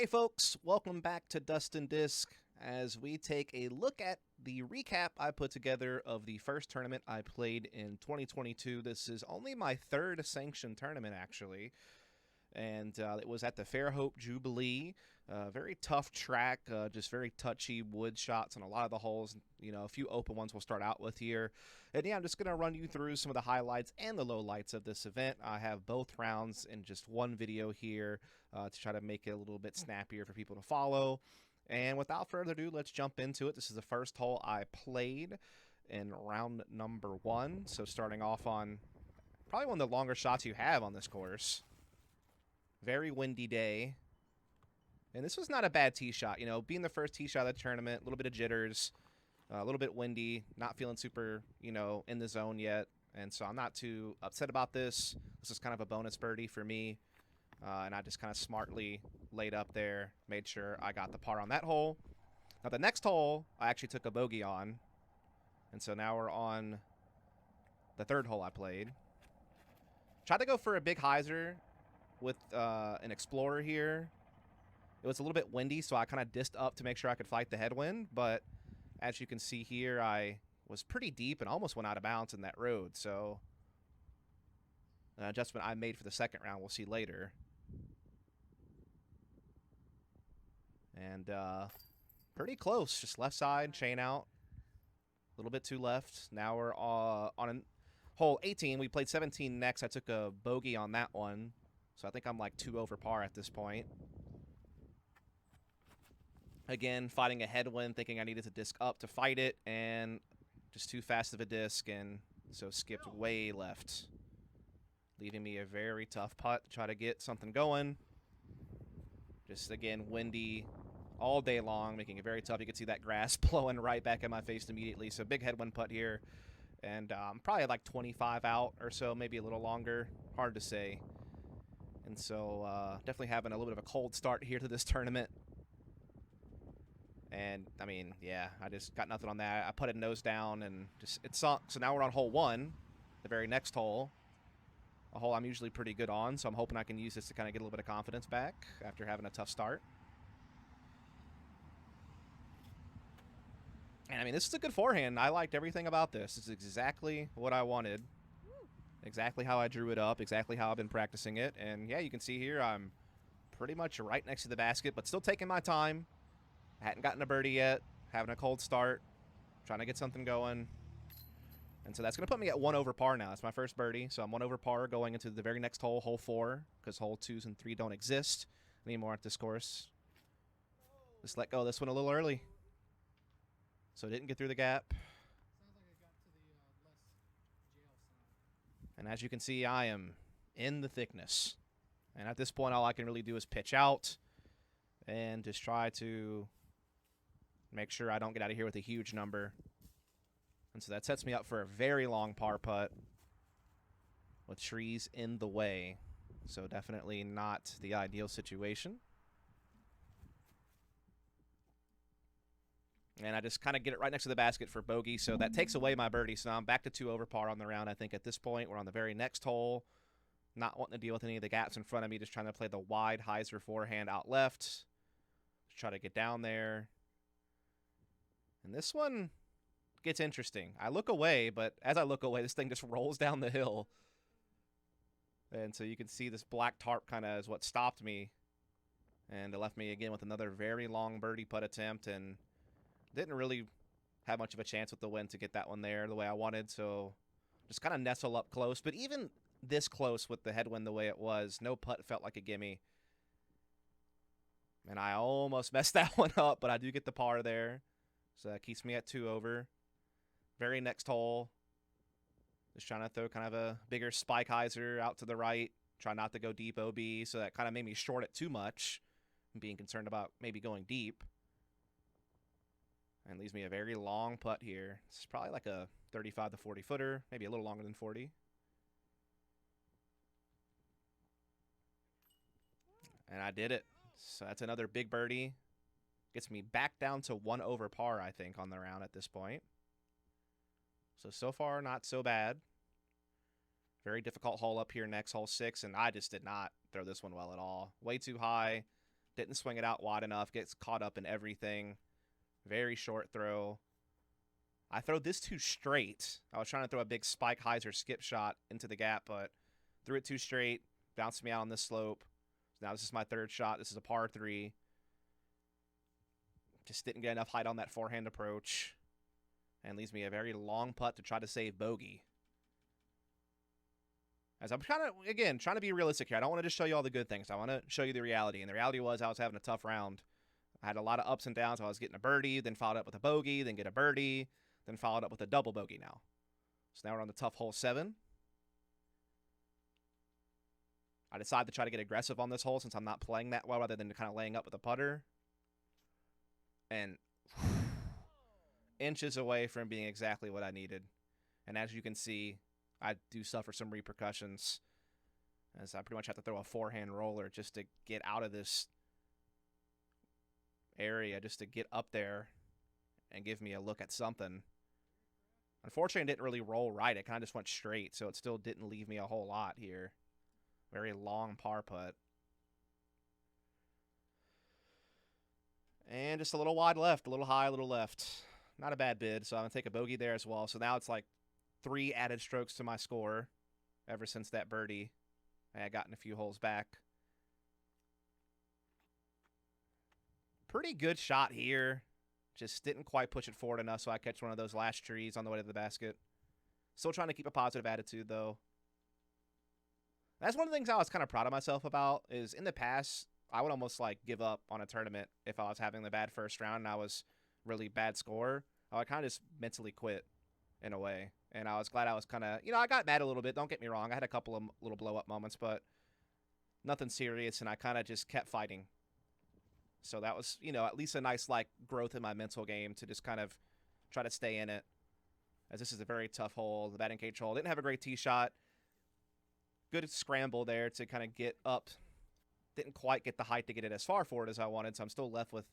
Hey folks, welcome back to Dustin Disc as we take a look at the recap I put together of the first tournament I played in 2022. This is only my third sanctioned tournament actually, and it was at the Fairhope Jubilee. Very tough track, just very touchy wood shots on a lot of the holes. You know, a few open ones we'll start out with here. And yeah, I'm just going to run you through some of the highlights and the lowlights of this event. I have both rounds in just one video here to try to make it a little bit snappier for people to follow. And without further ado, let's jump into it. This is the first hole I played in round number one. So starting off on probably one of the longer shots you have on this course. Very windy day. And this was not a bad tee shot. You know, being the first tee shot of the tournament, a little bit of jitters, a little bit windy, not feeling super, you know, in the zone yet. And so I'm not too upset about this. This is kind of a bonus birdie for me. And I just kind of smartly laid up there, made sure I got the par on that hole. Now the next hole, I actually took a bogey on. And so now we're on the third hole I played. Tried to go for a big hyzer with an Explorer here. It was a little bit windy, so I kind of dissed up to make sure I could fight the headwind. But as you can see here, I was pretty deep and almost went out of bounds in that road. So an adjustment I made for the second round we'll see later. And pretty close, just left side, chain out. A little bit too left. Now we're on hole 18. We played 17 next. I took a bogey on that one. So I think I'm like 2 over par at this point. Again, fighting a headwind, thinking I needed to disc up to fight it, and just too fast of a disc, and so skipped way left. Leaving me a very tough putt to try to get something going. Just, again, windy all day long, making it very tough. You can see that grass blowing right back in my face immediately. So big headwind putt here. And probably like 25 out or so, maybe a little longer. Hard to say. And so definitely having a little bit of a cold start here to this tournament. And, I mean, yeah, I just got nothing on that. I put it nose down and just it sunk. So now we're on hole 1, the very next hole. A hole I'm usually pretty good on, so I'm hoping I can use this to kind of get a little bit of confidence back after having a tough start. And, I mean, this is a good forehand. I liked everything about this. This is exactly what I wanted. Exactly how I drew it up. Exactly how I've been practicing it. And, yeah, you can see here I'm pretty much right next to the basket, but still taking my time. I hadn't gotten a birdie yet. Having a cold start. Trying to get something going. And so that's going to put me at 1 over par now. It's my first birdie, so I'm 1 over par going into the very next hole, hole 4, because hole 2s and 3 don't exist anymore at this course. Just let go of this one a little early. So it didn't get through the gap. Sounds like it got to the less jail side. And as you can see, I am in the thickness. And at this point, all I can really do is pitch out and just try to make sure I don't get out of here with a huge number. And so that sets me up for a very long par putt with trees in the way. So definitely not the ideal situation. And I just kind of get it right next to the basket for bogey, so that takes away my birdie. So now I'm back to 2 over par on the round, I think, at this point. We're on the very next hole. Not wanting to deal with any of the gaps in front of me, just trying to play the wide hyzer forehand out left. Just try to get down there. And this one gets interesting. I look away, but as I look away, this thing just rolls down the hill. And so you can see this black tarp kind of is what stopped me. And it left me again with another very long birdie putt attempt, and didn't really have much of a chance with the wind to get that one there the way I wanted. So just kind of nestle up close. But even this close with the headwind the way it was, no putt felt like a gimme. And I almost messed that one up, but I do get the par there. So that keeps me at 2 over. Very next hole. Just trying to throw kind of a bigger spike hyzer out to the right. Try not to go deep OB, so that kind of made me short it too much. Being concerned about maybe going deep. And leaves me a very long putt here. It's probably like a 35 to 40 footer, maybe a little longer than 40. And I did it. So that's another big birdie. Gets me back down to 1 over par, I think, on the round at this point. So far, not so bad. Very difficult hole up here next, hole 6, and I just did not throw this one well at all. Way too high. Didn't swing it out wide enough. Gets caught up in everything. Very short throw. I throw this too straight. I was trying to throw a big spike hyzer skip shot into the gap, but threw it too straight. Bounced me out on this slope. Now this is my third shot. This is a par 3. Just didn't get enough height on that forehand approach. And leaves me a very long putt to try to save bogey. As I'm kind of, again, trying to be realistic here. I don't want to just show you all the good things. I want to show you the reality. And the reality was I was having a tough round. I had a lot of ups and downs. I was getting a birdie, then followed up with a bogey, then get a birdie, then followed up with a double bogey now. So now we're on the tough hole 7. I decided to try to get aggressive on this hole since I'm not playing that well rather than kind of laying up with a putter. And inches away from being exactly what I needed. And as you can see, I do suffer some repercussions as I pretty much have to throw a forehand roller just to get out of this area, just to get up there and give me a look at something. Unfortunately, it didn't really roll right. It kind of just went straight, so it still didn't leave me a whole lot here. Very long par putt. And just a little wide left, a little high, a little left. Not a bad bid, so I'm going to take a bogey there as well. So now it's like 3 added strokes to my score ever since that birdie. I had gotten a few holes back. Pretty good shot here. Just didn't quite push it forward enough, so I catch one of those last trees on the way to the basket. Still trying to keep a positive attitude, though. That's one of the things I was kind of proud of myself about, is in the past, I would almost like give up on a tournament if I was having the bad first round and I was really bad score. I would kind of just mentally quit in a way. And I was glad I was kind of, I got mad a little bit. Don't get me wrong. I had a couple of little blow-up moments, but nothing serious, and I kind of just kept fighting. So that was, at least a nice, growth in my mental game to just kind of try to stay in it, as this is a very tough hole, the batting cage hole. Didn't have a great tee shot. Good scramble there to kind of get up. Didn't quite get the height to get it as far forward as I wanted, so I'm still left with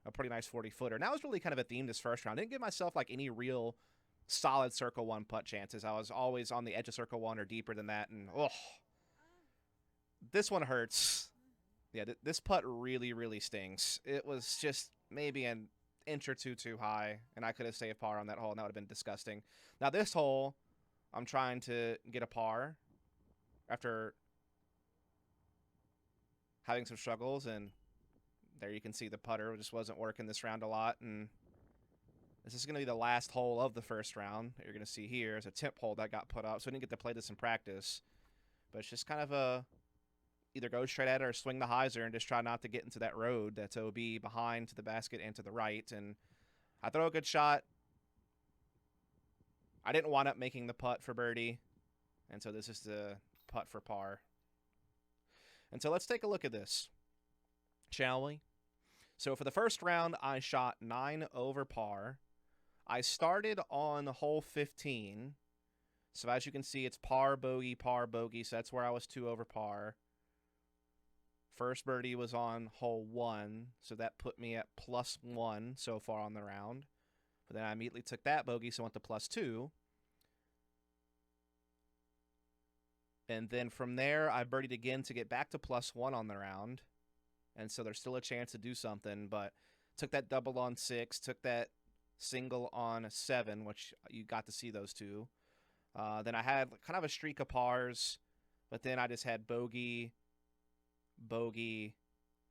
a pretty nice 40-footer. And that was really kind of a theme this first round. Didn't give myself, any real solid circle 1 putt chances. I was always on the edge of circle 1 or deeper than that, and, this one hurts. Yeah, this putt really, really stings. It was just maybe an inch or two too high, and I could have saved par on that hole, and that would have been disgusting. Now, this hole, I'm trying to get a par after having some struggles, and there you can see the putter just wasn't working this round a lot, and this is going to be the last hole of the first round that you're going to see here. It's a tip hole that got put up, so I didn't get to play this in practice, but it's just kind of a either go straight at it or swing the hyzer and just try not to get into that road that's OB behind to the basket and to the right. And I throw a good shot. I didn't wind up making the putt for birdie, and so this is the putt for par. And so let's take a look at this, shall we? So for the first round, I shot 9 over par. I started on hole 15. So as you can see, it's par, bogey, so that's where I was 2 over par. First birdie was on hole 1, so that put me at +1 so far on the round. But then I immediately took that bogey, so I went to +2. And then from there, I birdied again to get back to +1 on the round. And so there's still a chance to do something, but took that double on 6, took that single on 7, which you got to see those two. Then I had kind of a streak of pars, but then I just had bogey,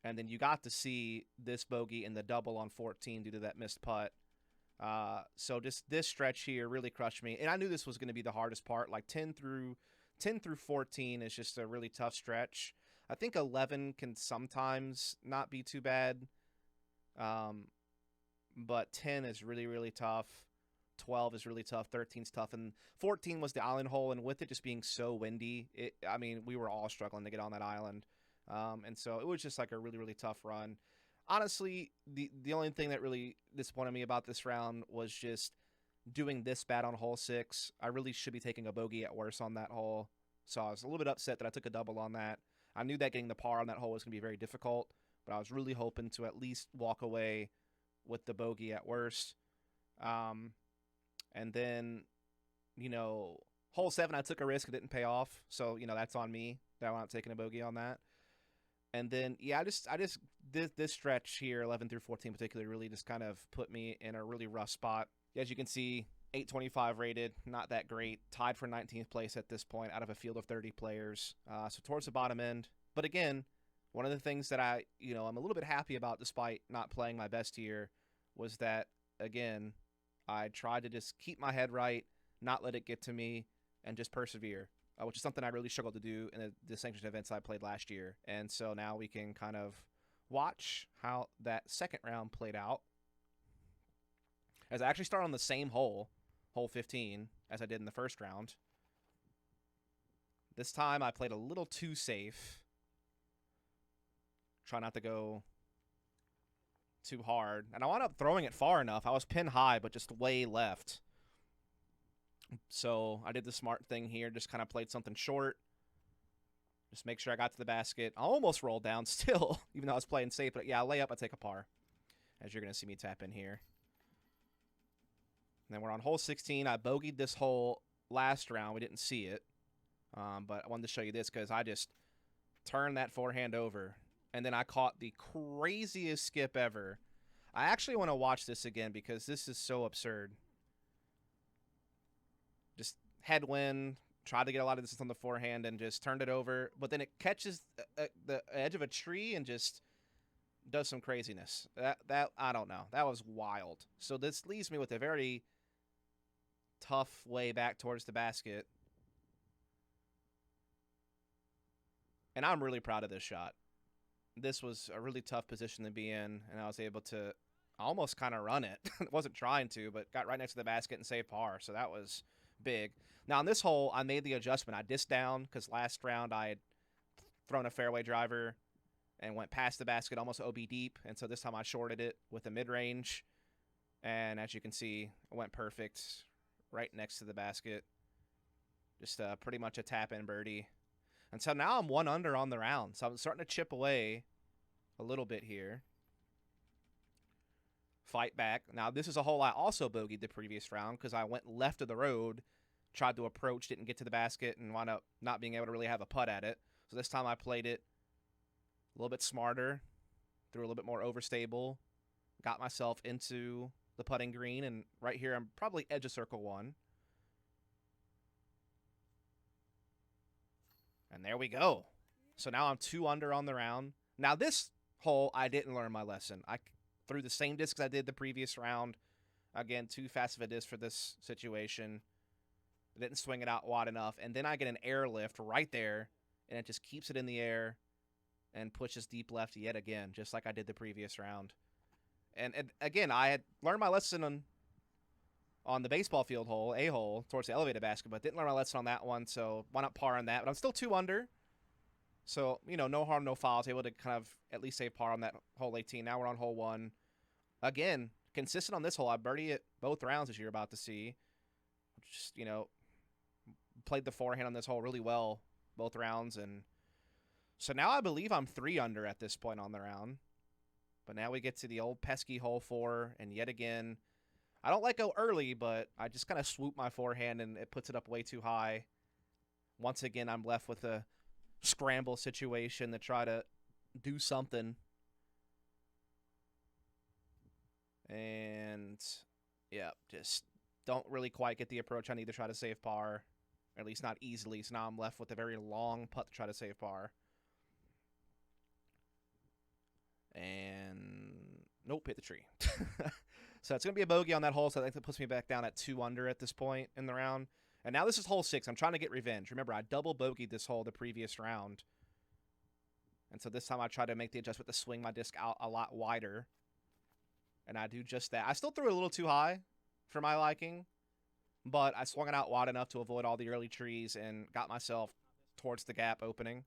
and then you got to see this bogey in the double on 14 due to that missed putt. So just this stretch here really crushed me, and I knew this was going to be the hardest part. 10 through 14 is just a really tough stretch. I think 11 can sometimes not be too bad, but 10 is really, really tough. 12 is really tough. 13's tough, and 14 was the island hole, and with it just being so windy, we were all struggling to get on that island. And so it was just a really, really tough run. Honestly, the only thing that really disappointed me about this round was just doing this bad on hole 6. I really should be taking a bogey at worst on that hole. So I was a little bit upset that I took a double on that. I knew that getting the par on that hole was going to be very difficult, but I was really hoping to at least walk away with the bogey at worst. And then, hole 7, I took a risk. It didn't pay off. So, that's on me that I wound up taking a bogey on that. And then, I just this stretch here, 11 through 14 particularly, really just kind of put me in a really rough spot. As you can see, 825 rated, not that great. Tied for 19th place at this point out of a field of 30 players. So towards the bottom end. But again, one of the things that I'm a little bit happy about despite not playing my best here was that, again, I tried to just keep my head right, not let it get to me, and just persevere, which is something I really struggled to do in the sanctioned events I played last year. And so now we can kind of watch how that second round played out. As I actually start on the same hole 15, as I did in the first round. This time I played a little too safe. Try not to go too hard. And I wound up throwing it far enough. I was pin high, but just way left. So I did the smart thing here. Just kind of played something short. Just make sure I got to the basket. I almost rolled down still, even though I was playing safe. But yeah, lay up, I take a par. As you're going to see me tap in here. And then we're on hole 16. I bogeyed this hole last round. We didn't see it. But I wanted to show you this because I just turned that forehand over. And then I caught the craziest skip ever. I actually want to watch this again because this is so absurd. Just headwind, tried to get a lot of distance on the forehand and just turned it over. But then it catches the edge of a tree and just does some craziness. That I don't know. That was wild. So this leaves me with a very tough way back towards the basket. And I'm really proud of this shot. This was a really tough position to be in, and I was able to almost kind of run it. Wasn't trying to, but got right next to the basket and saved par, so that was big. Now, on this hole, I made the adjustment. I dissed down because last round I had thrown a fairway driver and went past the basket almost OB deep, and so this time I shorted it with a mid-range, and as you can see, it went perfect right next to the basket. Just pretty much a tap-in birdie. And so now I'm 1 under on the round. So I'm starting to chip away a little bit here. Fight back. Now, this is a hole I also bogeyed the previous round because I went left of the road, tried to approach, didn't get to the basket, and wound up not being able to really have a putt at it. So this time I played it a little bit smarter, threw a little bit more overstable, got myself into the putting green, and right here I'm probably edge of circle 1. And there we go. So now I'm 2 under on the round. Now this hole, I didn't learn my lesson. I threw the same disc as I did the previous round. Again, too fast of a disc for this situation. I didn't swing it out wide enough. And then I get an airlift right there, and it just keeps it in the air and pushes deep left yet again, just like I did the previous round. And again, I had learned my lesson on the baseball field hole, A-hole, towards the elevated basket, but didn't learn my lesson on that one, so why not par on that? But I'm still 2 under, so, no harm, no foul. I was able to kind of at least save par on that hole 18. Now we're on hole 1. Again, consistent on this hole. I birdie it both rounds, as you're about to see. Just, played the forehand on this hole really well both rounds, and so now I believe I'm 3 under at this point on the round. But now we get to the old pesky hole 4, and yet again, I don't like go early, but I just kind of swoop my forehand, and it puts it up way too high. Once again, I'm left with a scramble situation to try to do something. And, yeah, just don't really quite get the approach I need to try to save par, or at least not easily. So now I'm left with a very long putt to try to save par. And, nope, hit the tree. So it's going to be a bogey on that hole, so I think that puts me back down at 2 under at this point in the round. And now this is hole 6. I'm trying to get revenge. Remember, I double bogeyed this hole the previous round. And so this time I try to make the adjustment to swing my disc out a lot wider. And I do just that. I still threw it a little too high for my liking, but I swung it out wide enough to avoid all the early trees and got myself towards the gap opening.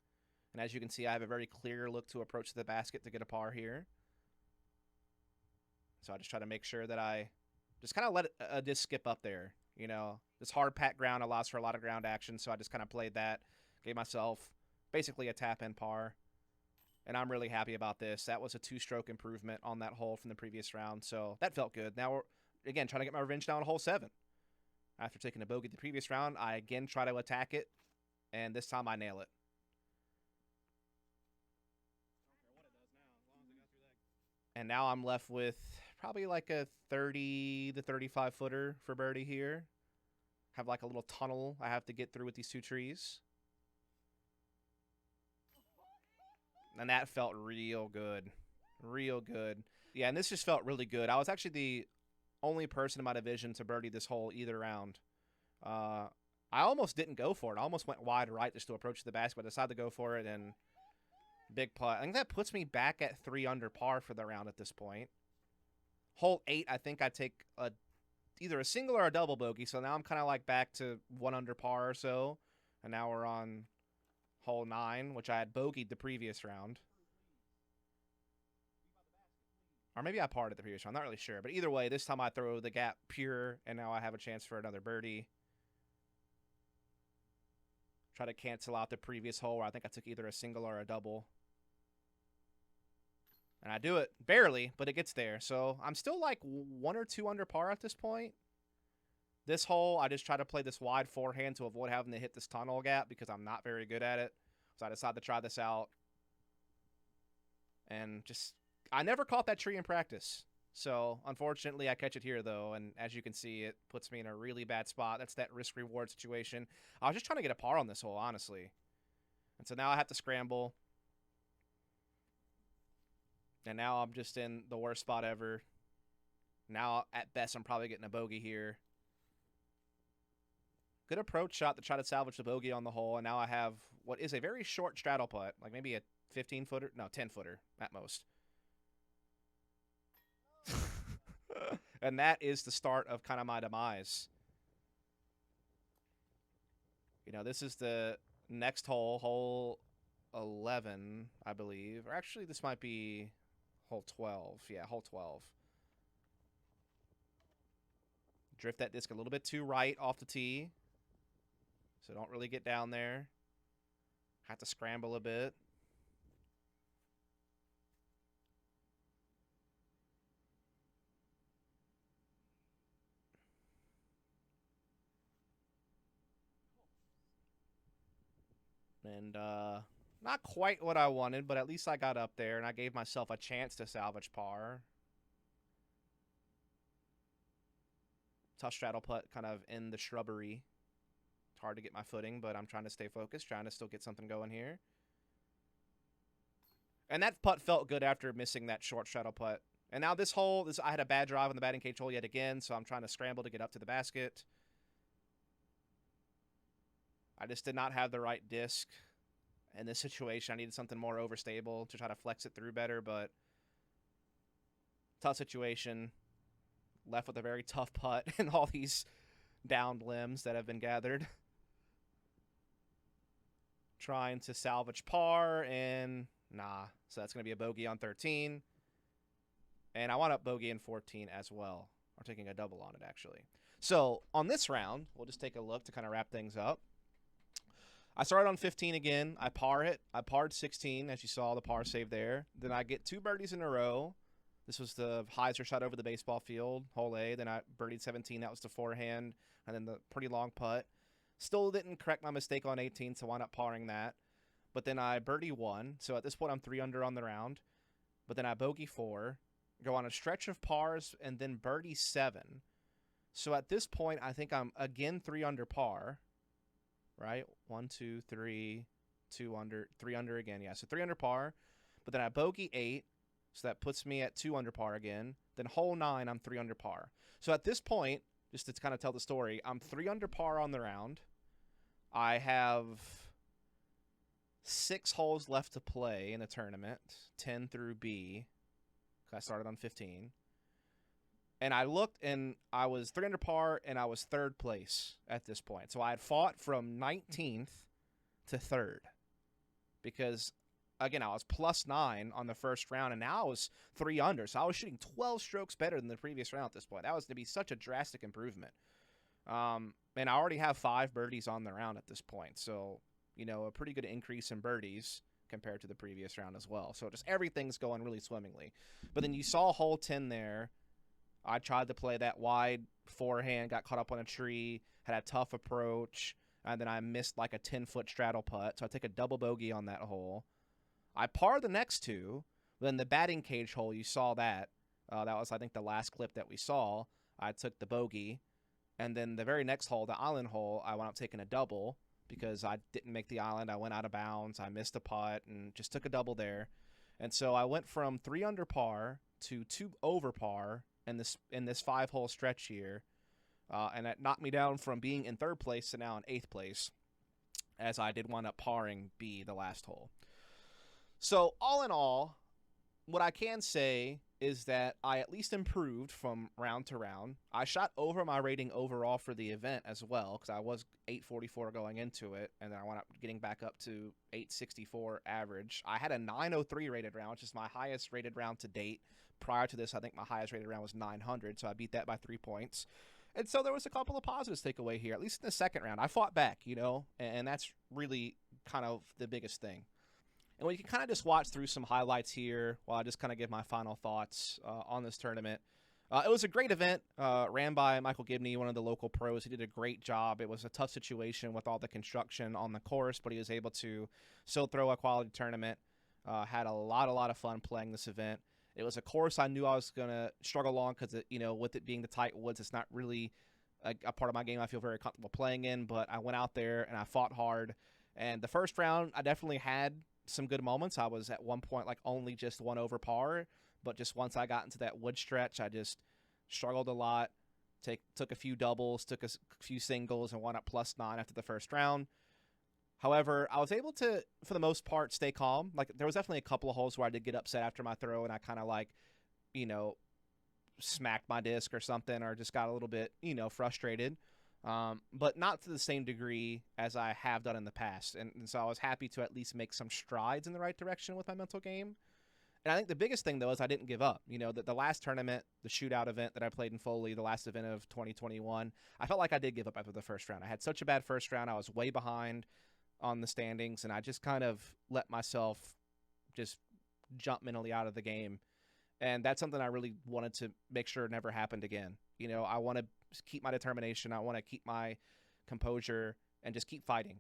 And as you can see, I have a very clear look to approach the basket to get a par here. So I just try to make sure that I just kind of let a disc skip up there. This hard pat ground allows for a lot of ground action, so I just kind of played that. Gave myself basically a tap-in par. And I'm really happy about this. That was a 2-stroke improvement on that hole from the previous round, so that felt good. Now we're, again, trying to get my revenge down on hole 7. After taking a bogey the previous round, I again try to attack it, and this time I nail it. And now I'm left with probably like a 30 to 35 footer for birdie here. Have like a little tunnel I have to get through with these two trees. And that felt real good. Real good. Yeah, and this just felt really good. I was actually the only person in my division to birdie this hole either round. I almost didn't go for it. I almost went wide right just to approach the basket, but I decided to go for it, and big putt. I think that puts me back at 3 under par for the round at this point. Hole 8, I think I take either a single or a double bogey, so now I'm kind of like back to 1 under par or so, and now we're on hole 9, which I had bogeyed the previous round. Or maybe I parred at the previous round. I'm not really sure. But either way, this time I throw the gap pure, and now I have a chance for another birdie. Try to cancel out the previous hole where I think I took either a single or a double. And I do it. Barely, but it gets there. So I'm still like 1 or 2 under par at this point. This hole, I just try to play this wide forehand to avoid having to hit this tunnel gap because I'm not very good at it. So I decided to try this out. And just... I never caught that tree in practice, so unfortunately I catch it here, though, and as you can see, it puts me in a really bad spot. That's that risk-reward situation. I was just trying to get a par on this hole, honestly. And so now I have to scramble. And now I'm just in the worst spot ever. Now, at best, I'm probably getting a bogey here. Good approach shot to try to salvage the bogey on the hole, and now I have what is a very short straddle putt, like maybe a 15-footer? No, 10-footer at most. And that is the start of kind of my demise. You know, this is the next hole, hole 11, I believe. Or actually, this might be hole 12. Yeah, hole 12. Drift that disc a little bit too right off the tee. So don't really get down there. Have to scramble a bit. And not quite what I wanted, but at least I got up there, and I gave myself a chance to salvage par. Tough straddle putt kind of in the shrubbery. It's hard to get my footing, but I'm trying to stay focused, trying to still get something going here. And that putt felt good after missing that short straddle putt. And now this hole, I had a bad drive on the batting cage hole yet again, so I'm trying to scramble to get up to the basket. I just did not have the right disc in this situation. I needed something more overstable to try to flex it through better, but tough situation. Left with a very tough putt and all these downed limbs that have been gathered. Trying to salvage par, and nah. So that's going to be a bogey on 13. And I wound up bogeying 14 as well. Or taking a double on it, actually. So on this round, we'll just take a look to kind of wrap things up. I started on 15 again. I par it. I parred 16, as you saw the par save there. Then I get 2 birdies in a row. This was the hyzer shot over the baseball field, hole A. Then I birdied 17. That was the forehand. And then the pretty long putt. Still didn't correct my mistake on 18, so wound up parring that. But then I birdie 1. So at this point, I'm 3 under on the round. But then I bogey 4. Go on a stretch of pars, and then birdie 7. So at this point, I think I'm again 3 under par. Right? 1, 2, 3, 2 under, 3 under again. Yeah, so 3 under par. But then I bogey 8, so that puts me at 2 under par again. Then hole 9, I'm 3 under par. So at this point, just to kind of tell the story, I'm 3 under par on the round. I have 6 holes left to play in the tournament, 10 through B. I started on 15. And I looked, and I was 3 under par, and I was 3rd place at this point. So I had fought from 19th to 3rd. Because, again, I was +9 on the first round, and now I was 3 under. So I was shooting 12 strokes better than the previous round at this point. That was to be such a drastic improvement. And I already have 5 birdies on the round at this point. So, you know, a pretty good increase in birdies compared to the previous round as well. So just everything's going really swimmingly. But then you saw hole 10 there. I tried to play that wide forehand, got caught up on a tree, had a tough approach, and then I missed like a 10-foot straddle putt. So I take a double bogey on that hole. I par the next 2, Then the batting cage hole, you saw that. That was, I think, the last clip that we saw. I took the bogey. And then the very next hole, the island hole, I wound up taking a double because I didn't make the island. I went out of bounds. I missed a putt and just took a double there. And so I went from 3 under par to 2 over par in this 5-hole stretch here. And that knocked me down from being in 3rd place to now in 8th place, as I did wind up parring B the last hole. So all in all, what I can say is that I at least improved from round to round. I shot over my rating overall for the event as well, because I was 844 going into it, and then I wound up getting back up to 864 average. I had a 903 rated round, which is my highest rated round to date. Prior to this, I think my highest rated round was 900, so I beat that by 3 points. And so there was a couple of positives to take away here, at least in the second round. I fought back, and that's really kind of the biggest thing. And we can kind of just watch through some highlights here while I just kind of give my final thoughts on this tournament. It was a great event, ran by Michael Gibney, one of the local pros. He did a great job. It was a tough situation with all the construction on the course, but he was able to still throw a quality tournament. Had a lot of fun playing this event. It was a course I knew I was going to struggle on because, with it being the tight woods, it's not really a part of my game I feel very comfortable playing in. But I went out there and I fought hard. And the first round, I definitely had some good moments. I was at one point like only just 1 over par, but just once I got into that wood stretch, I just struggled a lot. Took a few doubles, took a few singles, and wound up +9 after the first round. However, I was able to, for the most part, stay calm. Like, there was definitely a couple of holes where I did get upset after my throw, and I kind of smacked my disc or something, or just got a little bit, frustrated. But not to the same degree as I have done in the past. And so I was happy to at least make some strides in the right direction with my mental game. And I think the biggest thing, though, is I didn't give up. The last tournament, the shootout event that I played in Foley, the last event of 2021, I felt like I did give up after the first round. I had such a bad first round. I was way behind on the standings, and I just kind of let myself just jump mentally out of the game. And that's something I really wanted to make sure never happened again. I want to keep my determination. I want to keep my composure and just keep fighting.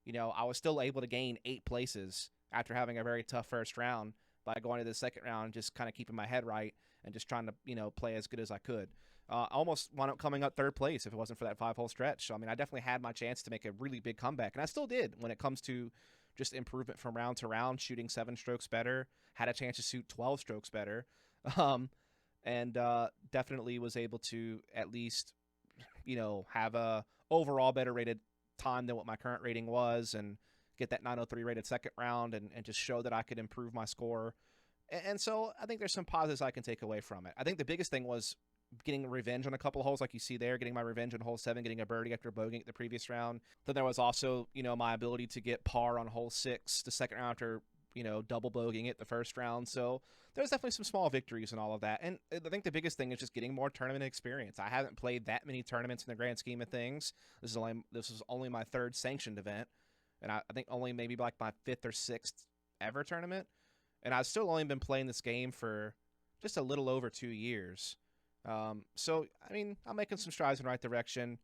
I was still able to gain 8 places after having a very tough first round by going to the second round, just kind of keeping my head right and just trying to, play as good as I could. I almost wound up coming up 3rd place if it wasn't for that 5-hole stretch. So, I definitely had my chance to make a really big comeback, and I still did when it comes to just improvement from round to round, shooting 7 strokes better, had a chance to shoot 12 strokes better, and definitely was able to at least, have a overall better rated time than what my current rating was, and get that 903 rated second round, and just show that I could improve my score. And so I think there's some positives I can take away from it. I think the biggest thing was getting revenge on a couple of holes, like you see there, getting my revenge on hole 7, getting a birdie after bogeying the previous round. Then there was also, my ability to get par on hole 6 the second round after, double bogeying it the first round. So there's definitely some small victories and all of that. And I think the biggest thing is just getting more tournament experience. I haven't played that many tournaments in the grand scheme of things. This is only my 3rd sanctioned event, and I think only maybe like my 5th or 6th ever tournament. And I've still only been playing this game for just a little over 2 years. So, I'm making some strides in the right direction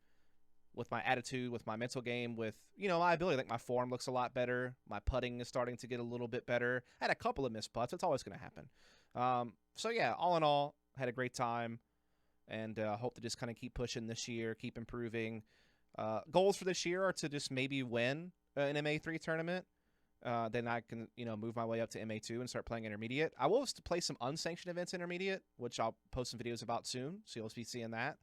with my attitude, with my mental game, with, my ability. I think my form looks a lot better. My putting is starting to get a little bit better. I had a couple of missed putts. It's always going to happen. So, yeah, all in all, I had a great time, and hope to just kind of keep pushing this year, keep improving. Goals for this year are to just maybe win an MA3 tournament. Then I can, move my way up to MA2 and start playing intermediate. I will play some unsanctioned events intermediate, which I'll post some videos about soon. So you'll be seeing that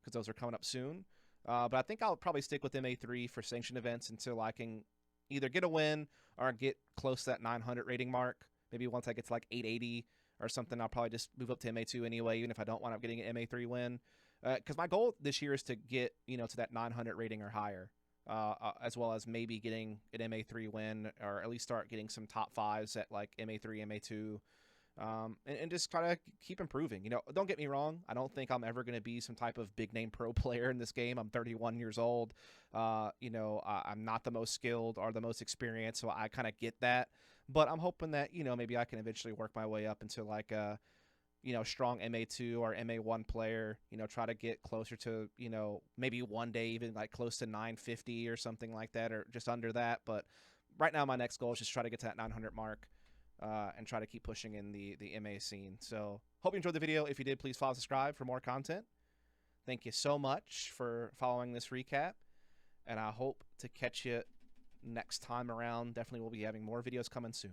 because those are coming up soon. But I think I'll probably stick with MA3 for sanctioned events until I can either get a win or get close to that 900 rating mark. Maybe once I get to like 880 or something, I'll probably just move up to MA2 anyway, even if I don't wind up getting an MA3 win. Because my goal this year is to get, to that 900 rating or higher. As well as maybe getting an MA3 win, or at least start getting some top 5s at like MA3, MA2, and just try to keep improving. Don't get me wrong. I don't think I'm ever going to be some type of big name pro player in this game. I'm 31 years old. I'm not the most skilled or the most experienced, so I kind of get that. But I'm hoping that, maybe I can eventually work my way up into like a, strong MA2 or MA1 player, try to get closer to, maybe one day even like close to 950 or something like that, or just under that. But right now my next goal is just try to get to that 900 mark. and try to keep pushing in the MA scene. So hope you enjoyed the video. If you did, please follow, subscribe for more content. Thank you so much for following this recap, and I hope to catch you next time around. Definitely will be having more videos coming soon.